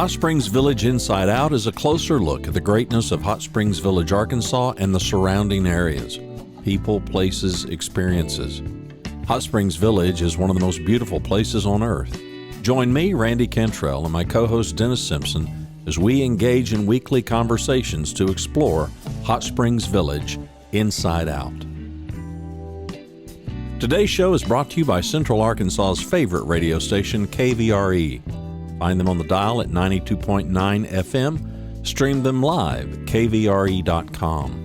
Hot Springs Village Inside Out is a closer look at the greatness of Hot Springs Village, Arkansas and the surrounding areas. People, places, experiences. Hot Springs Village is one of the most beautiful places on earth. Join me, Randy Cantrell, and my co-host Dennis Simpson as we engage in weekly conversations to explore Hot Springs Village Inside Out. Today's show is brought to you by Central Arkansas's favorite radio station, KVRE. Find them on the dial at 92.9 FM. Stream them live at kvre.com.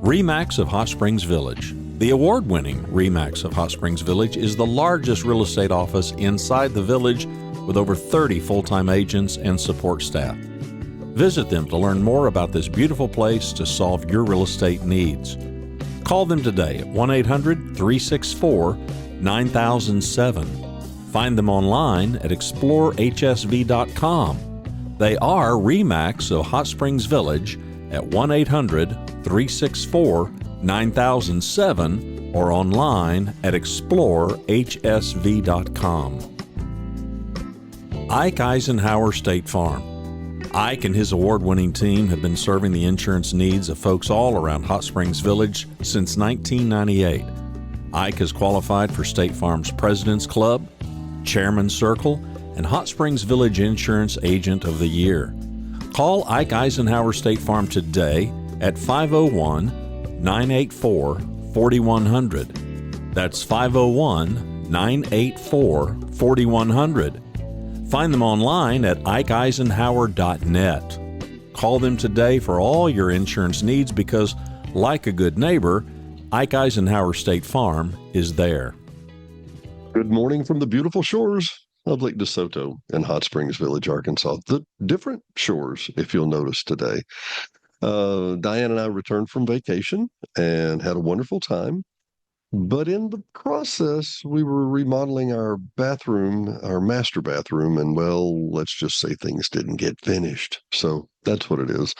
RE/MAX of Hot Springs Village. The award-winning RE/MAX of Hot Springs Village is the largest real estate office inside the village with over 30 full-time agents and support staff. Visit them to learn more about this beautiful place to solve your real estate needs. Call them today at 1-800-364-9007. Find them online at explorehsv.com. They are RE/MAX of Hot Springs Village at 1-800-364-9007 or online at explorehsv.com. Ike Eisenhower State Farm. Ike and his award-winning team have been serving the insurance needs of folks all around Hot Springs Village since 1998. Ike has qualified for State Farm's President's Club, Chairman's Circle, and Hot Springs Village Insurance Agent of the Year. Call Ike Eisenhower State Farm today at 501-984-4100. That's 501-984-4100. Find them online at ikeeisenhower.net. Call them today for all your insurance needs because, like a good neighbor, Ike Eisenhower State Farm is there. Good morning from the beautiful shores of Lake DeSoto in Hot Springs Village, Arkansas. The different shores, if you'll notice today. Diane and I returned from vacation and had a wonderful time. But in the process, we were remodeling our bathroom, our master bathroom, and well, let's just say things didn't get finished. So that's what it is.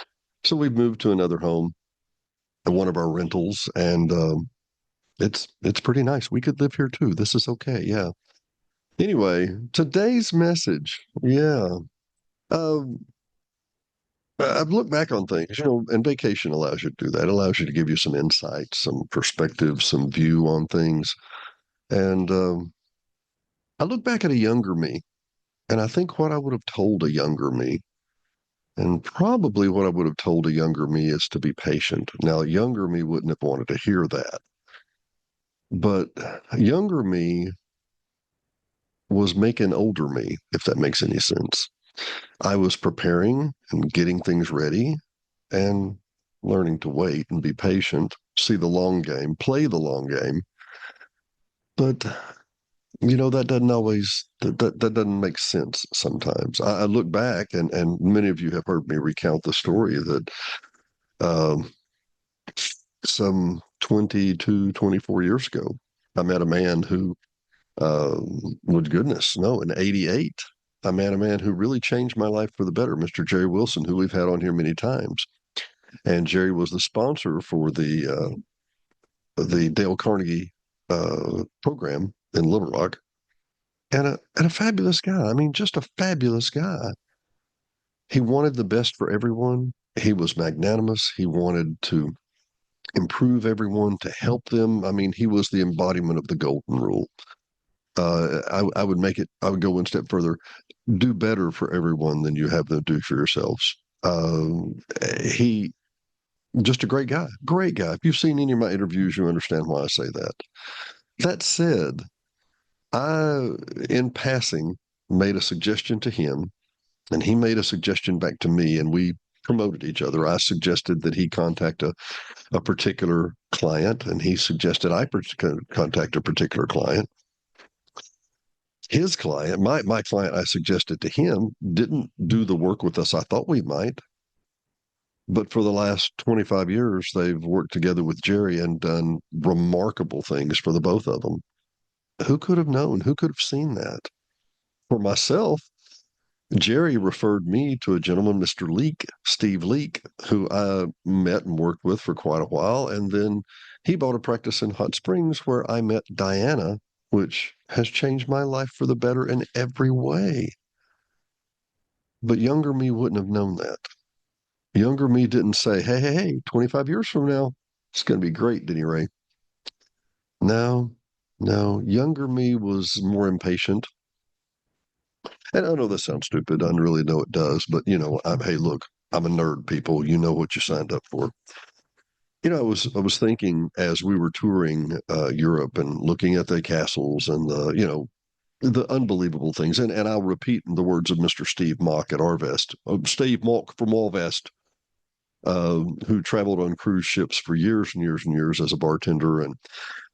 So we've moved to another home, one of our rentals, and it's pretty nice. We could live here too. This is okay. Yeah. Anyway, today's message. Yeah. I've looked back on things, and vacation allows you to do that. It allows you to give you some insight, some perspective, some view on things. And I look back at a younger me, and I think what I would have told a younger me, and probably what I would have told a younger me is to be patient. Now, a younger me wouldn't have wanted to hear that. But a younger me was making older me, if that makes any sense. I was preparing and getting things ready and learning to wait and be patient, see the long game, play the long game. But, that doesn't always, that doesn't make sense sometimes. I look back and many of you have heard me recount the story that some 22, 24 years ago, I met a man who, in 88, I met a man who really changed my life for the better, Mr. Jerry Wilson, who we've had on here many times. And Jerry was the sponsor for the Dale Carnegie program in Little Rock. And a fabulous guy. I mean, just a fabulous guy. He wanted the best for everyone. He was magnanimous. He wanted to improve everyone, to help them. I mean, he was the embodiment of the golden rule. I would go one step further, do better for everyone than you have them do for yourselves. He, just a great guy. If you've seen any of my interviews, you understand why I say that. That said, I, in passing, made a suggestion to him, and he made a suggestion back to me, and we promoted each other. I suggested that he contact a particular client, and he suggested I contact a particular client. His client, my client I suggested to him, didn't do the work with us I thought we might. But for the last 25 years, they've worked together with Jerry and done remarkable things for the both of them. Who could have known? Who could have seen that? For myself, Jerry referred me to a gentleman, Mr. Leake, Steve Leake, who I met and worked with for quite a while. And then he bought a practice in Hot Springs where I met Diana, which has changed my life for the better in every way. But younger me wouldn't have known that. Younger me didn't say, hey, hey, hey, 25 years from now, it's going to be great, Denny Ray. No, no. Younger me was more impatient. And I know that sounds stupid. I really know it does. But, hey, look, I'm a nerd, people. You know what you signed up for. I was thinking as we were touring Europe and looking at the castles and the unbelievable things. And I'll repeat the words of Mr. Steve Mock at Arvest, Steve Mock from Arvest, who traveled on cruise ships for years and years and years as a bartender and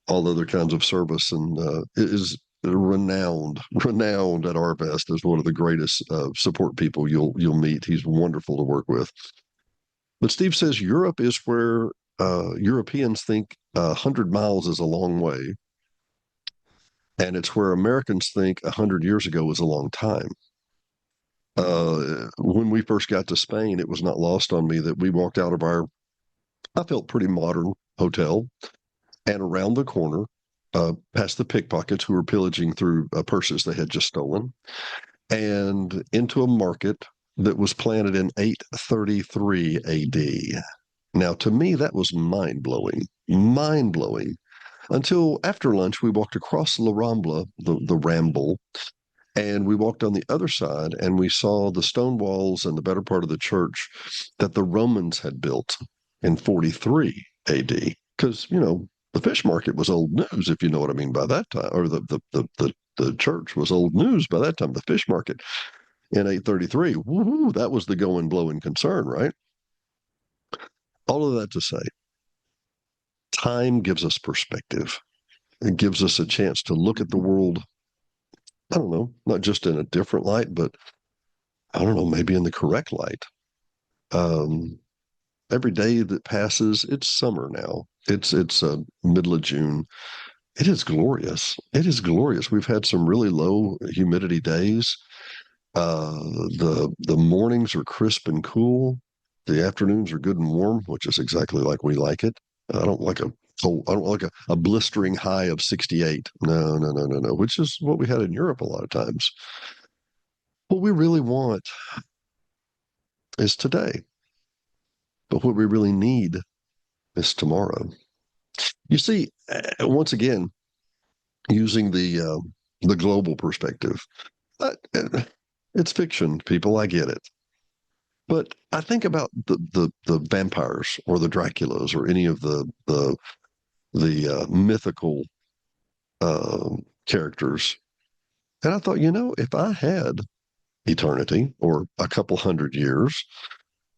all other kinds of service, and is renowned at Arvest as one of the greatest support people you'll meet. He's wonderful to work with. But Steve says Europe is where Europeans think 100 miles is a long way, and it's where Americans think 100 years ago was a long time. When we first got to Spain, it was not lost on me that we walked out of our, I felt pretty modern hotel, and around the corner, past the pickpockets who were pillaging through purses they had just stolen, and into a market that was planted in 833 AD. Now, to me, that was mind blowing. Until after lunch, we walked across La Rambla, the Ramble, and we walked on the other side and we saw the stone walls and the better part of the church that the Romans had built in 43 AD. Because, the fish market was old news, if you know what I mean by that time, or the church was old news by that time. The fish market in 833, woohoo, that was the going blowing concern, right? All of that to say, time gives us perspective. It gives us a chance to look at the world, I don't know, not just in a different light, but I don't know, maybe in the correct light. Um, every day that passes, it's summer now. It's middle of June. It is glorious. It is glorious. We've had some really low humidity days. The mornings are crisp and cool. The afternoons are good and warm, which is exactly like we like it. I don't like I don't like a blistering high of 68. No, no, no, no, no, which is what we had in Europe a lot of times. What we really want is today, but what we really need is tomorrow. You see, once again, using the global perspective, uh, it's fiction, people. I get it. But I think about the vampires or the Draculas or any of the mythical uh, characters, and I thought, if I had eternity or a couple hundred years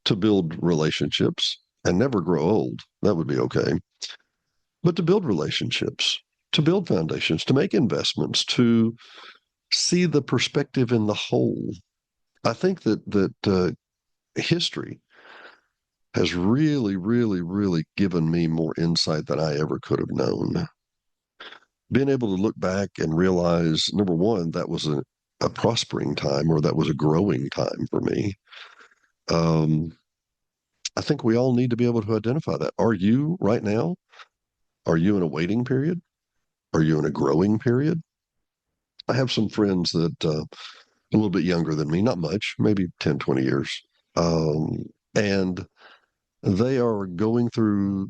to build relationships and never grow old, that would be okay. But to build relationships, to build foundations, to make investments, to see the perspective in the whole. I think that history has really, really, really given me more insight than I ever could have known. Being able to look back and realize, number one, that was a prospering time or that was a growing time for me. Um, I think we all need to be able to identify that. Are you right now? Are you in a waiting period? Are you in a growing period? I have some friends that a little bit younger than me, not much, maybe 10, 20 years. And they are going through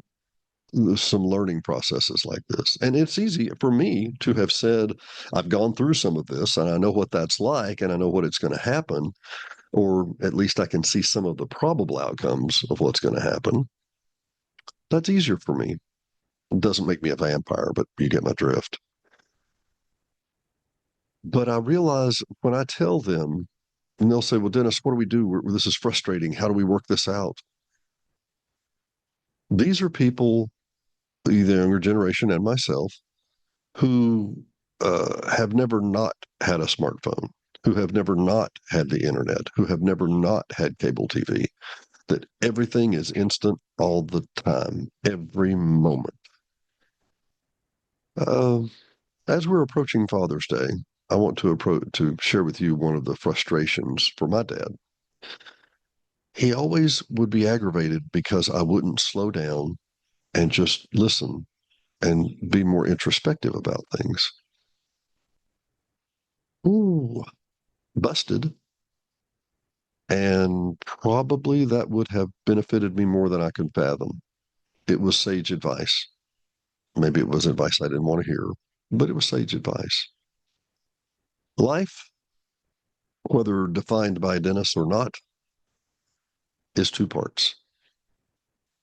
some learning processes like this. And it's easy for me to have said, I've gone through some of this and I know what that's like and I know what it's going to happen, or at least I can see some of the probable outcomes of what's going to happen. That's easier for me. It doesn't make me a vampire, but you get my drift. But I realize when I tell them, and they'll say, well, Dennis, what do we do? This is frustrating. How do we work this out? These are people, the younger generation and myself, who have never not had a smartphone, who have never not had the internet, who have never not had cable TV, that everything is instant all the time, every moment. Uh, as we're approaching Father's Day, I want to share with you one of the frustrations for my dad. He always would be aggravated because I wouldn't slow down and just listen and be more introspective about things. Ooh, busted. And probably that would have benefited me more than I could fathom. It was sage advice. Maybe it was advice I didn't want to hear, but it was sage advice. Life, whether defined by Dennis or not, is two parts.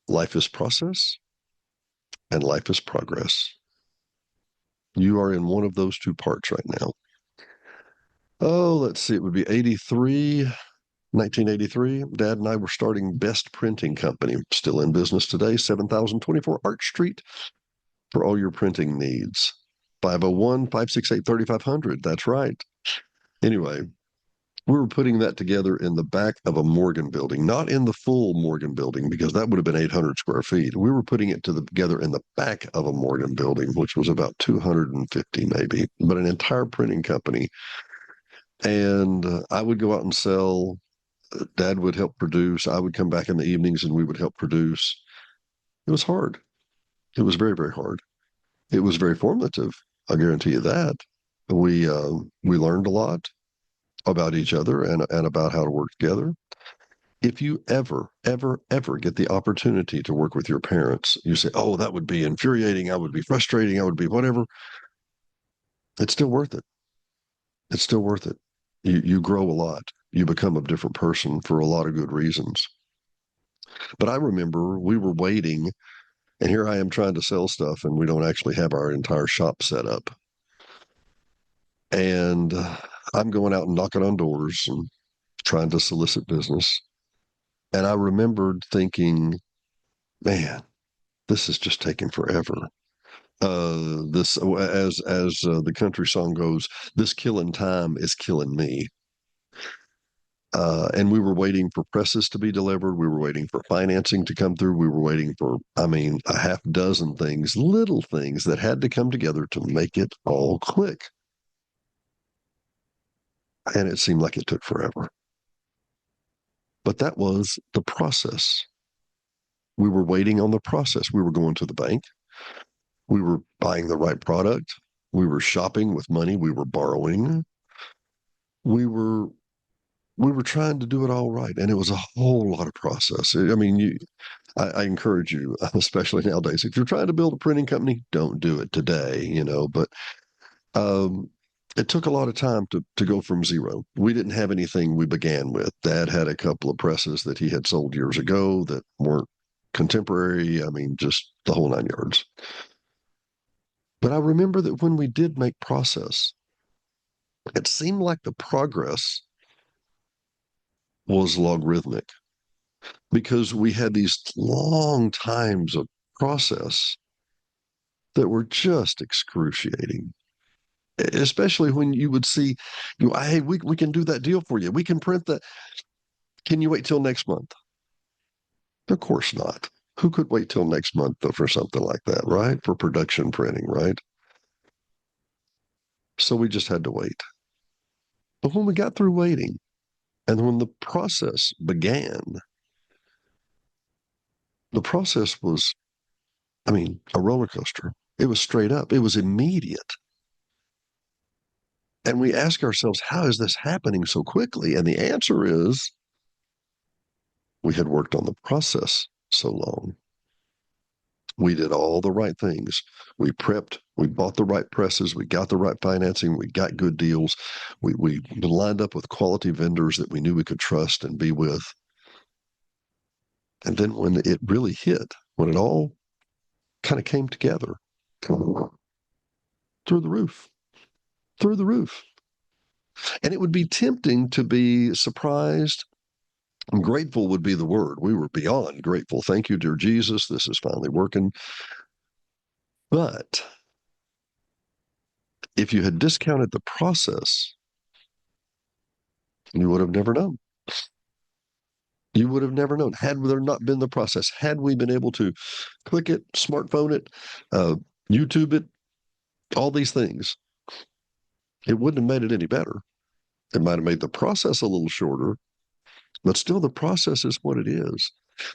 Life is process and life is progress. You are in one of those two parts right now. Oh, let's see. It would be 1983. Dad and I were starting Best Printing Company, still in business today, 7024 Arch Street, for all your printing needs. 501-568-3500. That's right. Anyway, we were putting that together in the back of a Morgan building, not in the full Morgan building, because that would have been 800 square feet. We were putting it together in the back of a Morgan building, which was about 250 maybe, but an entire printing company. And I would go out and sell. Dad would help produce. I would come back in the evenings and we would help produce. It was hard. It was very, very hard. It was very formative. I guarantee you that. We learned a lot about each other and about how to work together. If you ever, ever, ever get the opportunity to work with your parents, you say, oh, that would be infuriating. I would be frustrating. I would be whatever. It's still worth it. It's still worth it. You grow a lot. You become a different person for a lot of good reasons. But I remember we were waiting, and here I am trying to sell stuff, and we don't actually have our entire shop set up. And I'm going out and knocking on doors and trying to solicit business. And I remembered thinking, man, this is just taking forever. This, as the country song goes, this killing time is killing me. And we were waiting for presses to be delivered. We were waiting for financing to come through. We were waiting for, I mean, a half dozen things, little things that had to come together to make it all click. And it seemed like it took forever. But that was the process. We were waiting on the process. We were going to the bank. We were buying the right product. We were shopping with money we were borrowing. We were trying to do it all right, and it was a whole lot of process. I mean, I encourage you, especially nowadays, if you're trying to build a printing company, don't do it today, But um, it took a lot of time to go from zero. We didn't have anything we began with. Dad had a couple of presses that he had sold years ago that weren't contemporary. I mean, just the whole nine yards. But I remember that when we did make process, it seemed like the progress was logarithmic because we had these long times of process that were just excruciating. Especially when you would see, hey, we can do that deal for you. We can print that. Can you wait till next month? Of course not. Who could wait till next month though, for something like that, right? For production printing, right? So we just had to wait. But when we got through waiting and when the process began, the process was, I mean, a roller coaster. It was straight up. It was immediate. And we ask ourselves, how is this happening so quickly? And the answer is we had worked on the process so long. We did all the right things. We prepped, we bought the right presses, we got the right financing, we got good deals. We lined up with quality vendors that we knew we could trust and be with. And then when it really hit, when it all kind of came together, through the roof, through the roof. And it would be tempting to be surprised. Grateful would be the word. We were beyond grateful. Thank you, dear Jesus. This is finally working. But if you had discounted the process, you would have never known. You would have never known had there not been the process. Had we been able to click it, smartphone it, YouTube it, all these things, It wouldn't have made it any better. It might have made the process a little shorter, but still the process is what it is.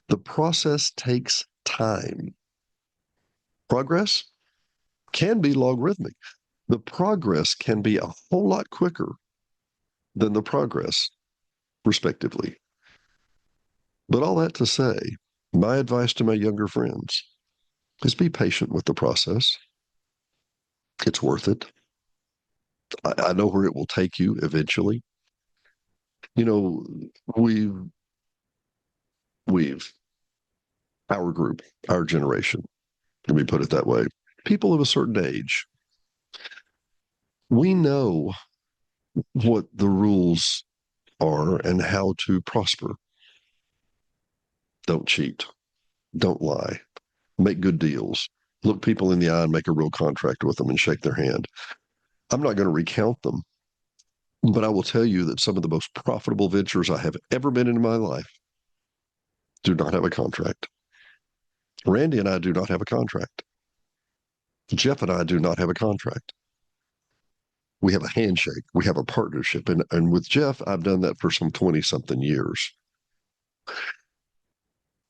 The process takes time. Progress can be logarithmic. The progress can be a whole lot quicker than the progress, respectively. But all that to say, my advice to my younger friends is be patient with the process. It's worth it. I know where it will take you eventually. You know, we've our group, our generation, let me put it that way, people of a certain age, we know what the rules are and how to prosper. Don't cheat. Don't lie. Make good deals. Look people in the eye and make a real contract with them and shake their hand. I'm not going to recount them, but I will tell you that some of the most profitable ventures I have ever been in my life do not have a contract. Randy and I do not have a contract. Jeff and I do not have a contract. We have a handshake. We have a partnership. And with Jeff, I've done that for some 20-something years.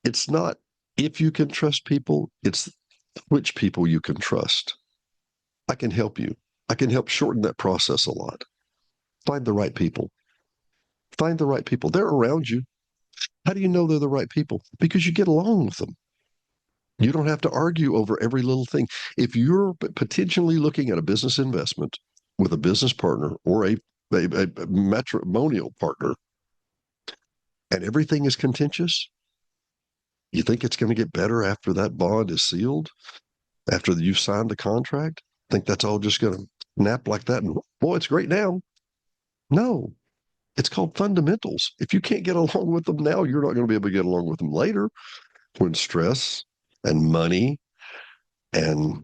It's not if you can trust people, it's which people you can trust. I can help you. I can help shorten that process a lot. Find the right people. Find the right people. They're around you. How do you know they're the right people? Because you get along with them. You don't have to argue over every little thing. If you're potentially looking at a business investment with a business partner or a matrimonial partner, and everything is contentious, you think it's going to get better after that bond is sealed, after you've signed the contract? Think that's all just going to snap like that? And boy, it's great now. No, it's called fundamentals. If you can't get along with them now, you're not going to be able to get along with them later when stress and money and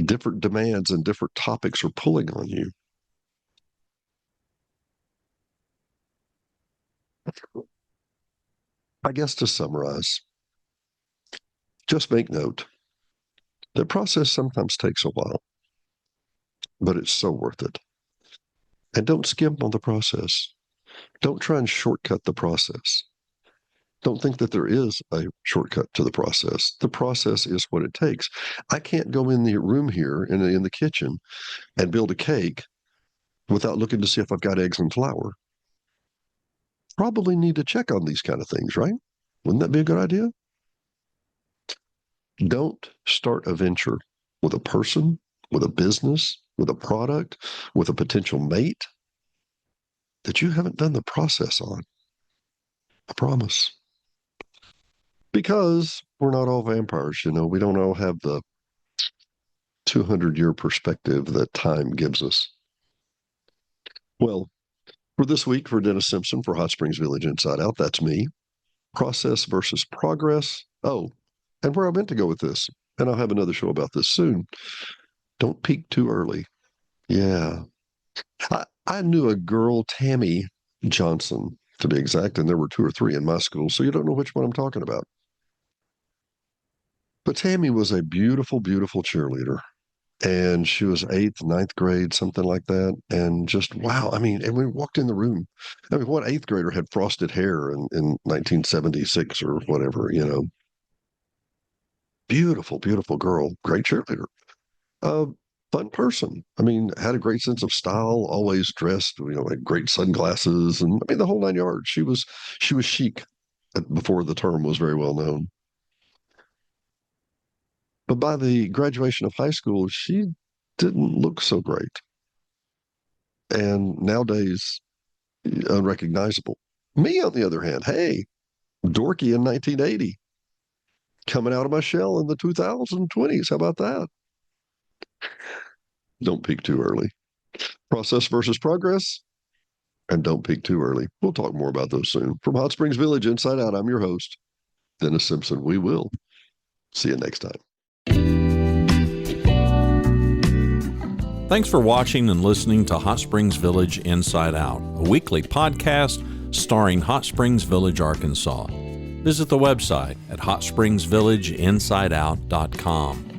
different demands and different topics are pulling on you. I guess to summarize, just make note. The process sometimes takes a while, but it's so worth it. And don't skimp on the process. Don't try and shortcut the process. Don't think that there is a shortcut to the process. The process is what it takes. I can't go in the room here in the kitchen and build a cake without looking to see if I've got eggs and flour. Probably need to check on these kind of things, right? Wouldn't that be a good idea? Don't start a venture with a person, with a business, with a product, with a potential mate that you haven't done the process on. I promise. Because we're not all vampires, you know, we don't all have the 200-year perspective that time gives us. Well, for this week, for Dennis Simpson, for Hot Springs Village Inside Out, that's me. Process versus progress. Oh, and where I meant to go with this, and I'll have another show about this soon. Don't peak too early. Yeah. I knew a girl, Tammy Johnson, to be exact, and there were 2 or 3 in my school, so you don't know which one I'm talking about. But Tammy was a beautiful, beautiful cheerleader. And she was 8th, 9th grade, something like that. And just, wow. I mean, and we walked in the room. I mean, what 8th grader had frosted hair in 1976 or whatever, you know? Beautiful, beautiful girl. Great cheerleader. Fun person. I mean, had a great sense of style, always dressed, you know, like great sunglasses. And I mean, the whole 9 yards. She was chic before the term was very well known. But by the graduation of high school, she didn't look so great. And nowadays, unrecognizable. Me, on the other hand, hey, dorky in 1980, coming out of my shell in the 2020s. How about that? Don't peak too early. Process versus progress, and don't peak too early. We'll talk more about those soon. From Hot Springs Village Inside Out, I'm your host, Dennis Simpson. We will see you next time. Thanks for watching and listening to Hot Springs Village Inside Out, a weekly podcast starring Hot Springs Village, Arkansas. Visit the website at hotspringsvillageinsideout.com.